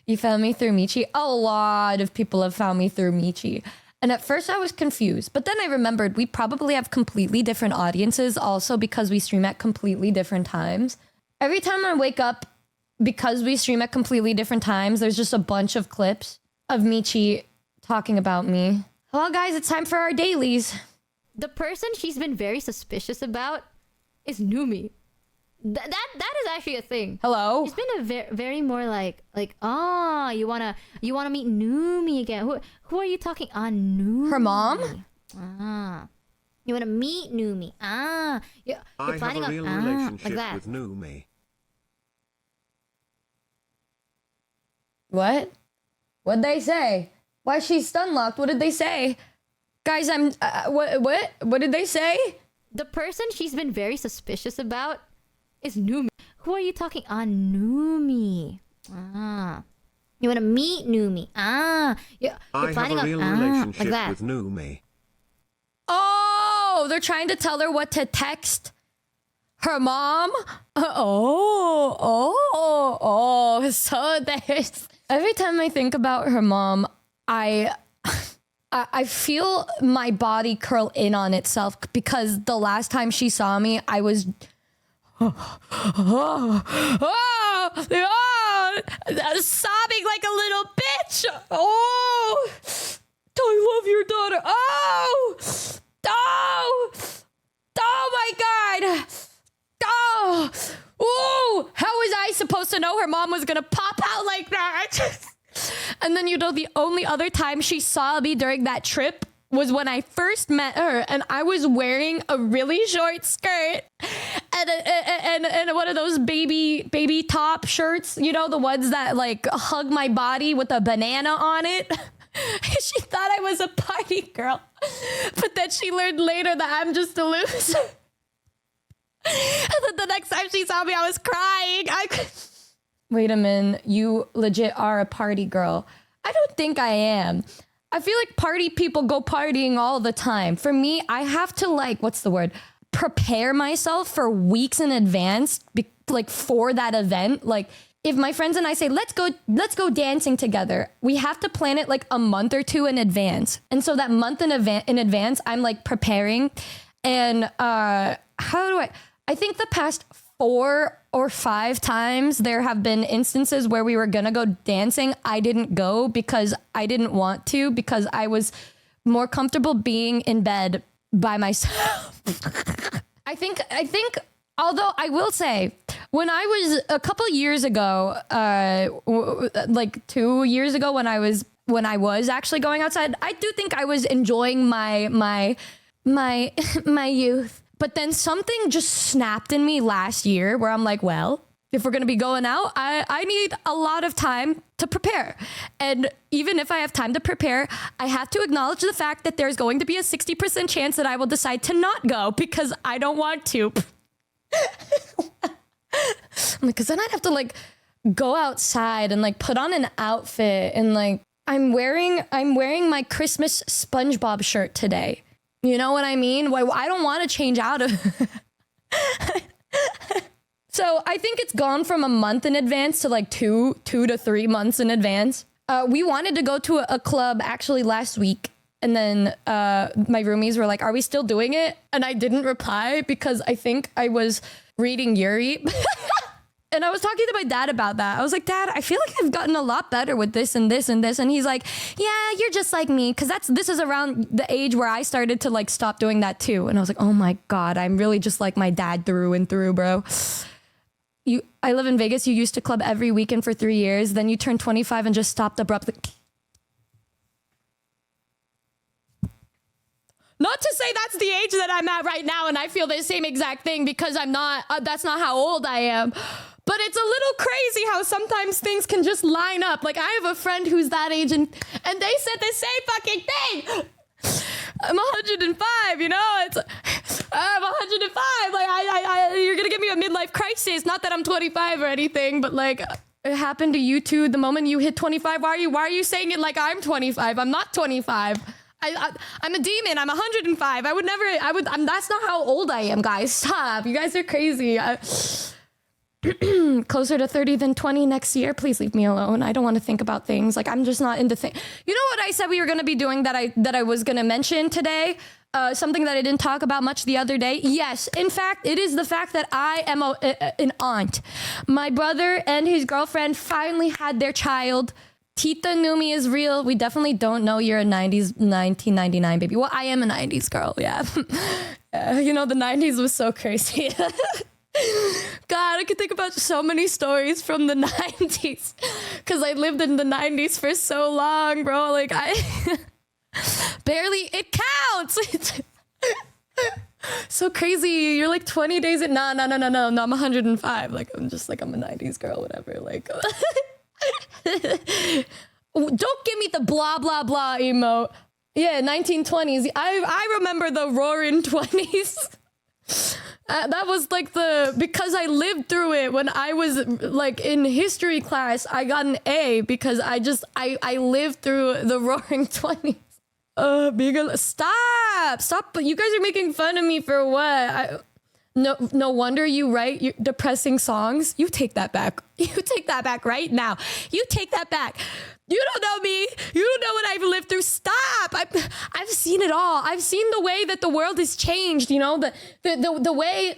You found me through Michi? A lot of people have found me through Michi. And at first I was confused, but then I remembered we probably have completely different audiences also because we stream at completely different times. Every time I wake up, because we stream at completely different times, there's just a bunch of clips of Michi talking about me. Hello guys, it's time for our dailies. The person she's been very suspicious about is Numi. That is actually a thing. Hello? She's been a very more like oh, you wanna meet Numi again. Who are you talking? Numi. Her mom? You wanna meet Numi. You're I planning have a real on relationship like that. with Numi. What? What'd they say? Why she's stun locked? What did they say? Guys, I'm what did they say? The person she's been very suspicious about is Numi. Who are you talking? Numi. You wanna meet Numi. You're I planning have a real on relationship like that. with Numi. Oh, they're trying to tell her what to text her mom. So there's every time I think about her mom, I feel my body curl in on itself because the last time she saw me, I was sobbing like a little bitch. Oh, I love your daughter. Oh my God. Oh, how was I supposed to know her mom was gonna pop out like that? And then, you know, the only other time she saw me during that trip was when I first met her, and I was wearing a really short skirt and one of those baby top shirts, you know, the ones that like hug my body with a banana on it. She thought I was a party girl, but then she learned later that I'm just a loser. And then the next time she saw me, I was crying. Wait a minute, you legit are a party girl. I don't think I am. I feel like party people go partying all the time. For me, I have to like, what's the word? Prepare myself for weeks in advance, like for that event. Like if my friends and I say, let's go dancing together, we have to plan it like a month or two in advance. And so that month in advance, I'm like preparing. And I think the past 4 or 5 times there have been instances where we were gonna go dancing. I didn't go because I didn't want to, because I was more comfortable being in bed by myself. I think, although I will say, when I was a couple years ago, like 2 years ago, when I was actually going outside, I do think I was enjoying my youth. But then something just snapped in me last year where I'm like, well, if we're going to be going out, I need a lot of time to prepare. And even if I have time to prepare, I have to acknowledge the fact that there's going to be a 60% chance that I will decide to not go because I don't want to. Because then I'd have to like go outside and like put on an outfit, and like I'm wearing my Christmas SpongeBob shirt today. You know what I mean? Well, I don't want to change out of. So I think it's gone from a month in advance to like two to 3 months in advance. We wanted to go to a club actually last week. And then my roomies were like, are we still doing it? And I didn't reply because I think I was reading Yuri. And I was talking to my dad about that. I was like, Dad, I feel like I've gotten a lot better with this and this and this. And he's like, yeah, you're just like me. Because this is around the age where I started to like stop doing that too. And I was like, oh my God, I'm really just like my dad through and through, bro. I live in Vegas. You used to club every weekend for 3 years. Then you turned 25 and just stopped abruptly. Not to say that's the age that I'm at right now and I feel the same exact thing, because I'm not, that's not how old I am. But it's a little crazy how sometimes things can just line up. Like I have a friend who's that age and they said the same fucking thing. I'm 105, you know? I'm 105. Like you're gonna give me a midlife crisis. Not that I'm 25 or anything, but like it happened to you too. The moment you hit 25, why are you saying it like I'm 25? I'm not 25. I'm a demon. I'm 105. That's not how old I am, guys. Stop. You guys are crazy. closer to 30 than 20 next year. Please leave me alone. I don't want to think about things. Like, I'm just not into things. You know what I said we were going to be doing that I was going to mention today? Something that I didn't talk about much the other day. Yes, in fact, it is the fact that I am an aunt. My brother and his girlfriend finally had their child. Tita Numi is real. We definitely don't know you're a 1999 baby. Well, I am a 90s girl, yeah. You know, the 90s was so crazy. God, I could think about so many stories from the 90s. Because I lived in the 90s for so long, bro. Like, barely, it counts. So crazy. You're like 20 days in. No, I'm 105. Like, I'm a 90s girl, whatever. Like, don't give me the blah, blah, blah emote. Yeah, 1920s. I remember the roaring 20s. That was like because I lived through it when I was like in history class. I got an A because I lived through the roaring 20s. Stop! You guys are making fun of me for what? No wonder you write depressing songs. You take that back. You take that back right now. You take that back. You don't know me. You don't know what I've lived through. Stop! I've seen it all. I've seen the way that the world has changed. You know, the way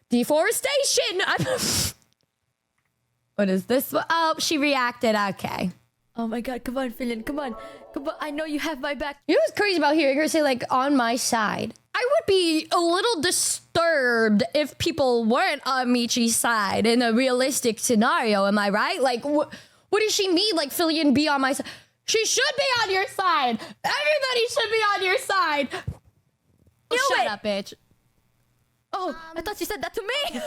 deforestation. What is this? Oh, she reacted. Okay. Oh my god, come on, Philin, come on. I know you have my back. You know what's crazy about hearing her say, like, on my side? I would be a little disturbed if people weren't on Michi's side in a realistic scenario, am I right? Like, what does she mean, like, Philin be on my side? She should be on your side! Everybody should be on your side! Shut up, bitch. Oh, I thought she said that to me!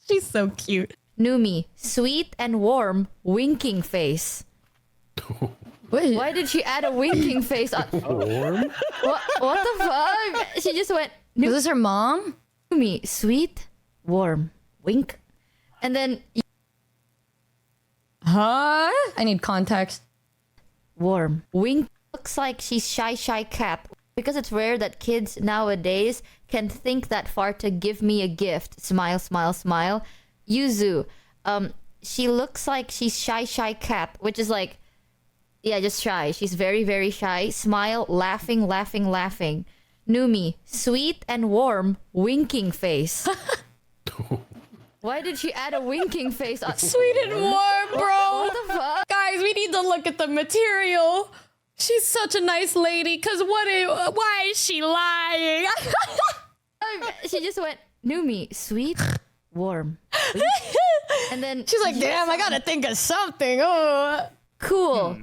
She's so cute. Numi, sweet and warm, winking face. Why did she add a winking face on? Warm? What the fuck? She just went. Is this her mom? Numi, sweet, warm, wink, and then. Huh? I need context. Warm, wink. Looks like she's shy cat. Because it's rare that kids nowadays can think that far to give me a gift. Smile, smile, smile. Yuzu, she looks like she's shy cat, which is like, yeah, just shy. She's very, very shy. Smile, laughing. Numi, sweet and warm, winking face. Why did she add a winking face on? Sweet and warm, bro. What the fuck? Guys, we need to look at the material. She's such a nice lady. Cause why is she lying? She just went, Numi, sweet, warm. And then she's like, damn, I gotta think of something. Oh, cool.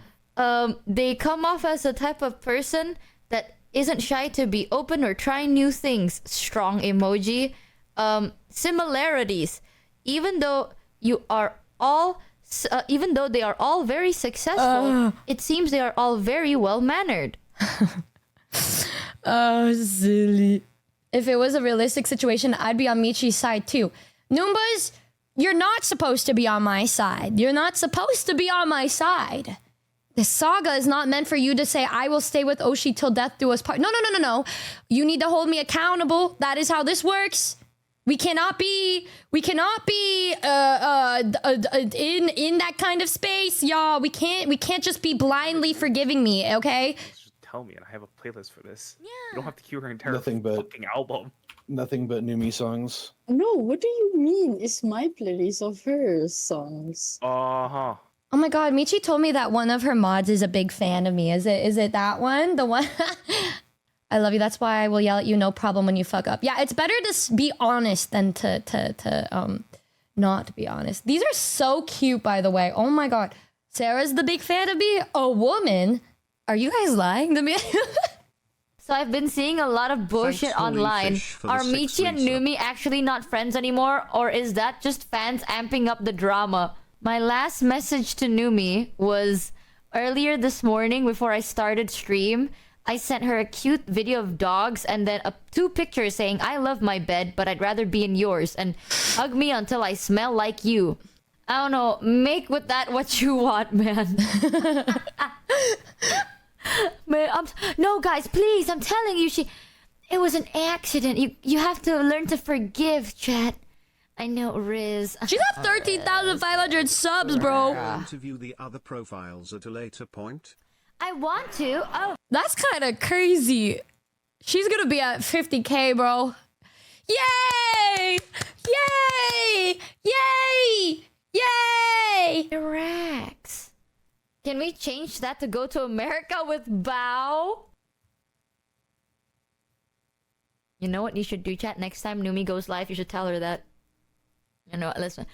They come off as a type of person that isn't shy to be open or try new things. Strong emoji. Similarities. Even though they are all very successful, it seems they are all very well mannered. Oh, silly. If it was a realistic situation, I'd be on Michi's side too. Noombas, you're not supposed to be on my side. You're not supposed to be on my side. The saga is not meant for you to say, I will stay with Oshi till death do us part. No. You need to hold me accountable. That is how this works. We cannot be in that kind of space, y'all. We can't just be blindly forgiving me, okay? Just tell me, and I have a playlist for this. Yeah. You don't have to cue her entire Nothing but- fucking album. Nothing but Numi songs. No, what do you mean? It's my playlist of her songs. Uh-huh. Oh my god, Michi told me that one of her mods is a big fan of me. Is it that one? The one? I love you. That's why I will yell at you, no problem, when you fuck up. Yeah, it's better to be honest than to not be honest. These are so cute, by the way. Oh my god. Sarah's the big fan of me? A woman? Are you guys lying to me? So I've been seeing a lot of bullshit Thanks, Holy online. Fish, for the Are 6 Michi and weeks up. Numi actually not friends anymore? Or is that just fans amping up the drama? My last message to Numi was earlier this morning before I started stream. I sent her a cute video of dogs and then 2 pictures saying, I love my bed, but I'd rather be in yours. And hug me until I smell like you. I don't know. Make with that what you want, man. Man, no, guys, please. I'm telling you, it was an accident. You have to learn to forgive, chat. I know, Riz. She's got 13,500 subs, bro. Want to view the other profiles at a later point? I want to. Oh, That's kind of crazy. She's gonna be at 50K, bro. Yay! Yay! Yay! Yay! Rex. Can we change that to go to America with Bao? You know what you should do, chat? Next time Numi goes live, you should tell her that. You know what? Listen.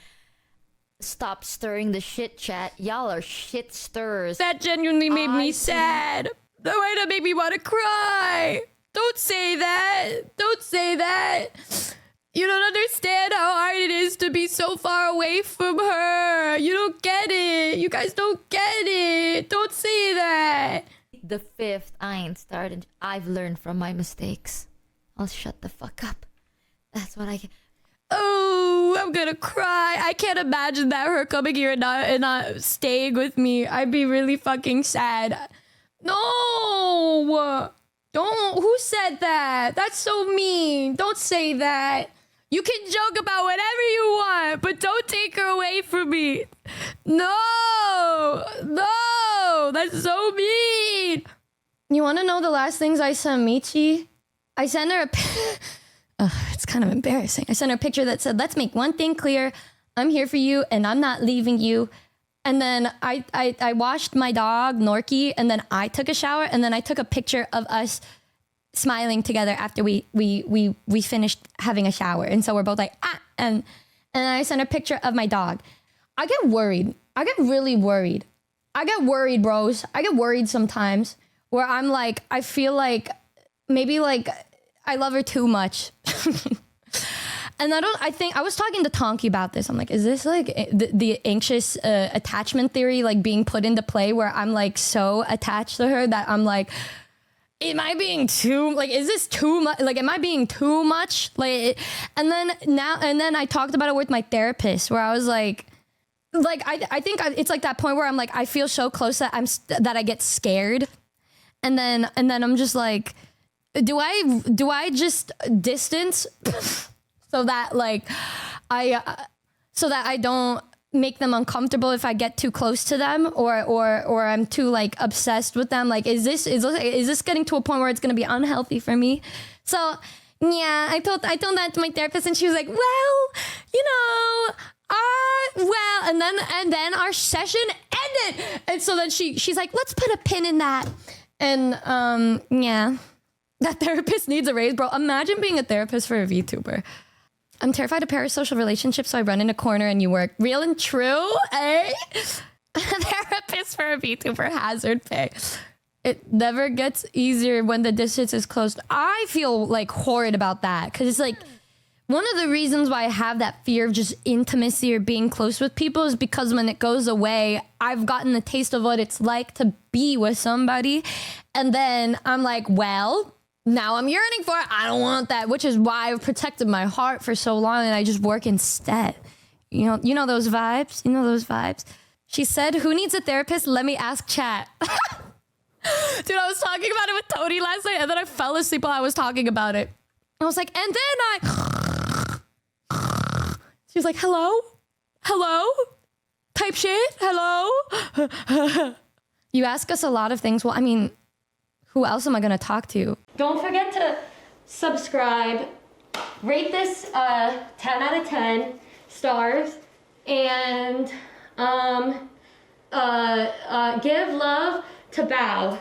Stop stirring the shit, chat. Y'all are shit stirrers. That genuinely made me I sad. The way that made me want to cry. Don't say that. Don't say that. You don't understand how hard it is to be so far away from her. You don't get it. You guys don't get it. Don't say that. The 5th, I ain't started. I've learned from my mistakes. I'll shut the fuck up. That's what I can. Oh, I'm gonna cry. I can't imagine that her coming here and not staying with me. I'd be really fucking sad. No, don't. Who said that? That's so mean. Don't say that. You can joke about whatever you want, but don't take her away from me. No, no, that's so mean. You want to know the last things I sent Michi? I sent her a it's kind of embarrassing. I sent her a picture that said, let's make one thing clear. I'm here for you and I'm not leaving you. And then I washed my dog, Norky, and then I took a shower and then I took a picture of us smiling together after we finished having a shower. And so we're both like, and I sent a picture of my dog. I get worried. I get really worried. I get worried, bros. I get worried sometimes where I'm like, I feel like maybe like I love her too much. And I think I was talking to Tonki about this. I'm like, is this like the anxious attachment theory like being put into play where I'm like so attached to her that I'm like, am I being too, like, is this too much? Like, am I being too much? Like, and then I talked about it with my therapist where I was like I think it's like that point where I'm like, I feel so close that that I get scared. And then I'm just like, do I just distance so that like so that I don't make them uncomfortable if I get too close to them or I'm too like obsessed with them? Like, is this getting to a point where it's gonna be unhealthy for me? So yeah, I told that to my therapist and she was like, well, you know, well, and then our session ended. And so then she's like, let's put a pin in that. And yeah, that therapist needs a raise, bro. Imagine being a therapist for a VTuber. I'm terrified of parasocial relationships, so I run in a corner and you work. Real and true, eh? Therapist for a VTuber, hazard pay. It never gets easier when the distance is closed. I feel like horrid about that because it's like one of the reasons why I have that fear of just intimacy or being close with people is because when it goes away, I've gotten a taste of what it's like to be with somebody. And then I'm like, well, now I'm yearning for it. I don't want that, which is why I've protected my heart for so long and I just work instead. You know those vibes? You know those vibes? She said, who needs a therapist? Let me ask chat. Dude, I was talking about it with Tony last night and then I fell asleep while I was talking about it. I was like, and then she was like, hello? Hello? Type shit? Hello? You ask us a lot of things. Well, I mean, who else am I going to talk to? Don't forget to subscribe, rate this 10 out of 10 stars, and give love to Bao.